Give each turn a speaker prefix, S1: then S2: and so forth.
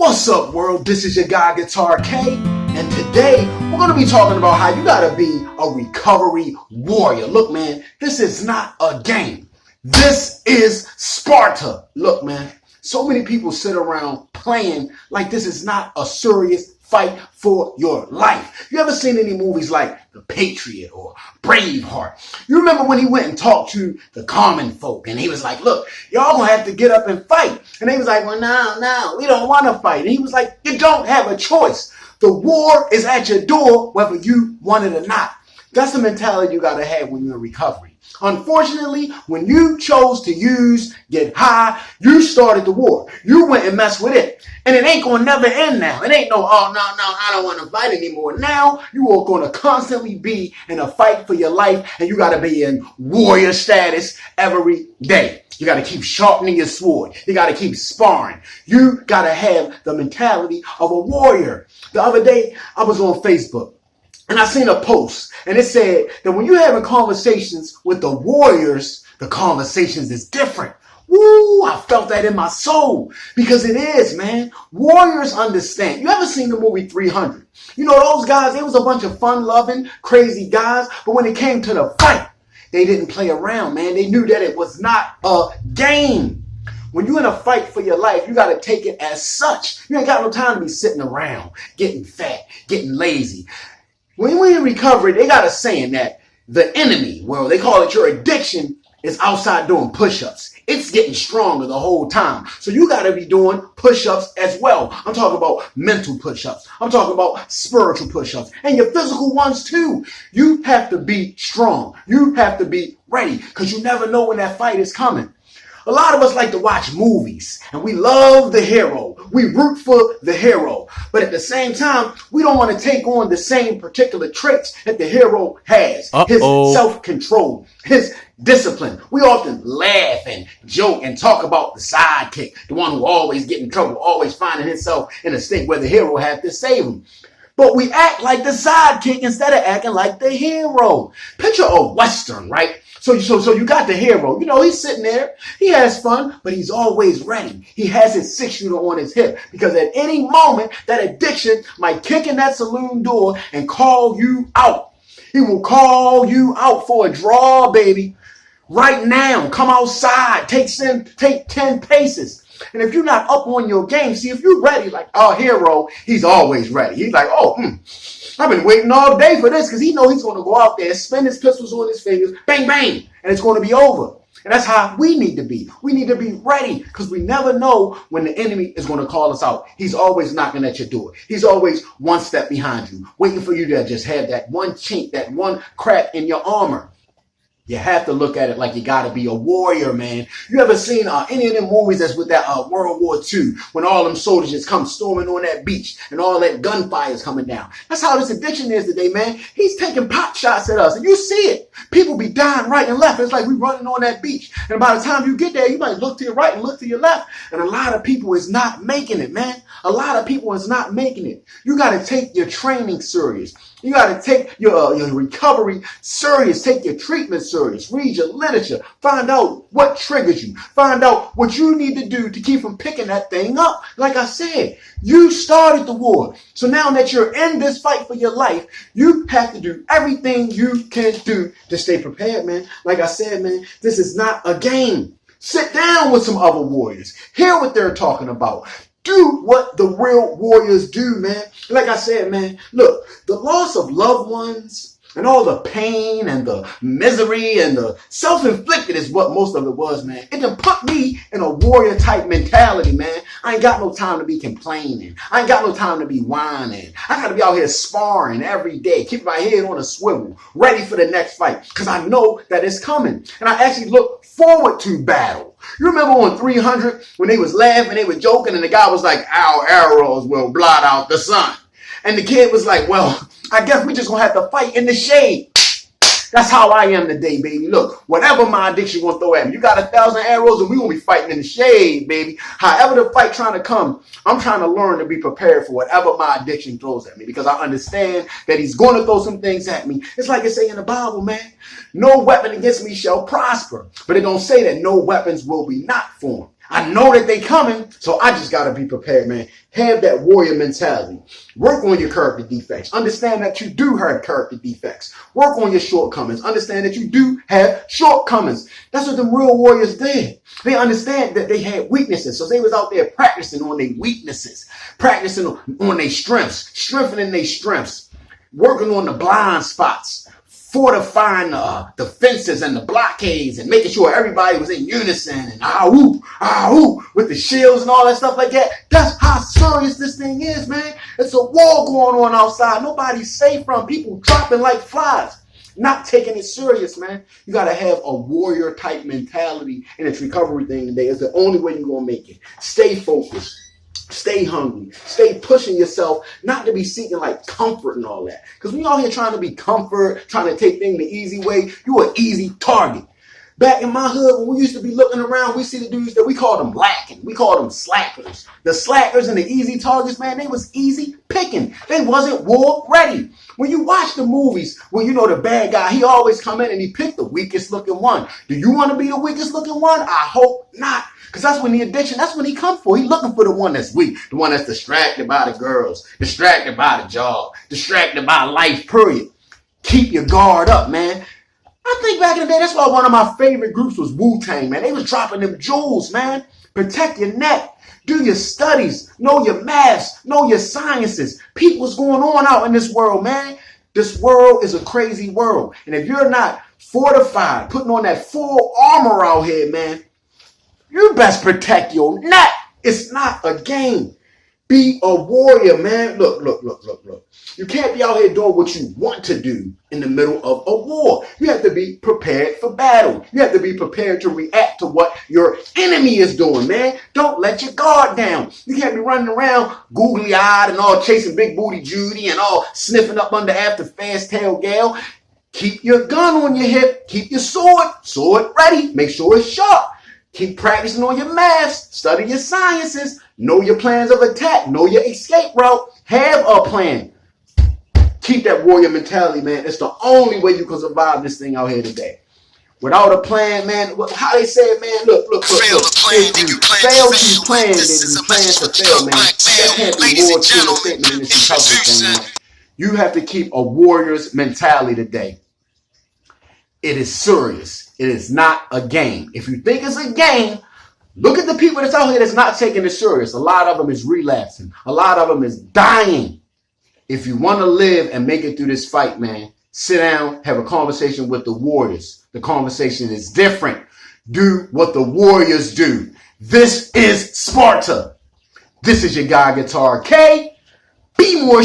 S1: What's up, world? This is your guy, Guitar K, and today we're going to be talking about how you got to be a recovery warrior. Look, man, this is not a game. This is Sparta. Look, man, so many people sit around playing like this is not a serious fight for your life. You ever seen any movies like The Patriot or Braveheart? You remember when he went and talked to the common folk and he was like, look, y'all gonna have to get up and fight. And they was like, well, no, we don't want to fight. And he was like, you don't have a choice. The war is at your door, whether you want it or not. That's the mentality you gotta have when you're in recovery. Unfortunately, when you chose to get high, you started the war. You went and messed with it. And it ain't going to never end now. It ain't no, oh, no, I don't want to fight anymore. Now, you are going to constantly be in a fight for your life, and you got to be in warrior status every day. You got to keep sharpening your sword. You got to keep sparring. You got to have the mentality of a warrior. The other day, I was on Facebook. And I seen a post, and it said that when you're having conversations with the warriors, the conversations is different. Woo, I felt that in my soul, because it is, man. Warriors understand. You ever seen the movie 300? You know, those guys, they was a bunch of fun-loving, crazy guys, but when it came to the fight, they didn't play around, man. They knew that it was not a game. When you're in a fight for your life, you got to take it as such. You ain't got no time to be sitting around, getting fat, getting lazy. When we're in recovery, they got a saying that the enemy, well, they call it your addiction, is outside doing push-ups. It's getting stronger the whole time. So you got to be doing push-ups as well. I'm talking about mental push-ups. I'm talking about spiritual push-ups and your physical ones too. You have to be strong. You have to be ready because you never know when that fight is coming. A lot of us like to watch movies and we love the hero. We root for the hero. But at the same time, we don't want to take on the same particular traits that the hero has. His self-control, his discipline. We often laugh and joke and talk about the sidekick, the one who always get in trouble, always finding himself in a state where the hero has to save him. But we act like the sidekick instead of acting like the hero. Picture a Western, right? So you got the hero. You know, he's sitting there. He has fun, but he's always ready. He has his 6-shooter on his hip because at any moment, that addiction might kick in that saloon door and call you out. He will call you out for a draw, baby. Right now, come outside. Take 10 paces. And if you're not up on your game, see, if you're ready, like our hero, he's always ready. He's like, I've been waiting all day for this because he knows he's going to go out there, spin his pistols on his fingers, bang, bang, and it's going to be over. And that's how we need to be. We need to be ready because we never know when the enemy is going to call us out. He's always knocking at your door. He's always one step behind you, waiting for you to just have that one chink, that one crack in your armor. You have to look at it like you got to be a warrior, man. You ever seen any of them movies that's with that World War II when all them soldiers just come storming on that beach and all that gunfire is coming down? That's how this addiction is today, man. He's taking pot shots at us, and you see it. People be dying right and left. It's like we running on that beach. And by the time you get there, you might look to your right and look to your left. And a lot of people is not making it, man. A lot of people is not making it. You got to take your training serious. You got to take your recovery serious. Take your treatment serious. Read your literature. Find out what triggers you. Find out what you need to do to keep from picking that thing up. Like I said, you started the war. So now that you're in this fight for your life, you have to do everything you can do to stay prepared, man. Like I said, man, this is not a game. Sit down with some other warriors. Hear what they're talking about. Do what the real warriors do, man. Like I said, man, look, the loss of loved ones and all the pain and the misery and the self-inflicted is what most of it was, man. It done put me in a warrior type mentality, man. I ain't got no time to be complaining. I ain't got no time to be whining. I got to be out here sparring every day, keep my head on a swivel, ready for the next fight because I know that it's coming. And I actually look forward to battle. You remember on 300 when they was laughing, they were joking, and the guy was like, our arrows will blot out the sun. And the kid was like, well, I guess we just going to have to fight in the shade. That's how I am today, baby. Look, whatever my addiction going to throw at me, you got 1,000 arrows and we going to be fighting in the shade, baby. However the fight trying to come, I'm trying to learn to be prepared for whatever my addiction throws at me because I understand that he's going to throw some things at me. It's like it say in the Bible, man. No weapon against me shall prosper. But it don't say that no weapons will be not formed. I know that they coming, so I just got to be prepared, man. Have that warrior mentality. Work on your character defects. Understand that you do have character defects. Work on your shortcomings. Understand that you do have shortcomings. That's what the real warriors did. They understand that they had weaknesses, so they was out there practicing on their weaknesses, practicing on their strengths, strengthening their strengths, working on the blind spots, fortifying the fences and the blockades and making sure everybody was in unison and with the shields and all that stuff like that. That's how serious this thing is, man. It's a war going on outside. Nobody's safe from people dropping like flies. Not taking it serious, man. You got to have a warrior type mentality in this recovery thing today. It's the only way you're going to make it. Stay focused. Stay hungry. Stay pushing yourself, not to be seeking like comfort and all that. Because when you're out here trying to be comfort, trying to take things the easy way, you're an easy target. Back in my hood, when we used to be looking around, we see the dudes that we called them lacking. We called them slackers. The slackers and the easy targets, man, they was easy picking. They wasn't war ready. When you watch the movies, well, you know the bad guy, he always come in and he picked the weakest looking one. Do you want to be the weakest looking one? I hope not. Because that's when the addiction, that's when he come for. He looking for the one that's weak, the one that's distracted by the girls, distracted by the job, distracted by life, period. Keep your guard up, man. I think back in the day, that's why one of my favorite groups was Wu-Tang, man. They was dropping them jewels, man. Protect your neck. Do your studies. Know your maths. Know your sciences. Peep what's going on out in this world, man. This world is a crazy world. And if you're not fortified, putting on that full armor out here, man, you best protect your neck. It's not a game. Be a warrior, man. Look. You can't be out here doing what you want to do in the middle of a war. You have to be prepared for battle. You have to be prepared to react to what your enemy is doing, man. Don't let your guard down. You can't be running around googly-eyed and all chasing Big Booty Judy and all sniffing up under after Fast Tail Gal. Keep your gun on your hip. Keep your sword ready. Make sure it's sharp. Keep practicing on your maths. Study your sciences. Know your plans of attack. Know your escape route. Have a plan. Keep that warrior mentality, man. It's the only way you can survive this thing out here today. Without a plan, man, how they say it, man, look.
S2: Fail to plan, then you
S1: Fail to plan, then you plan to fail, man. That can't be more true statement in this recovery thing, man. You have to keep a warrior's mentality today. It is serious. It is not a game. If you think it's a game, look at the people that's out here that's not taking it serious. A lot of them is relapsing. A lot of them is dying. If you want to live and make it through this fight, man, sit down, have a conversation with the warriors. The conversation is different. Do what the warriors do. This is Sparta. This is your guy, Guitar K. Be more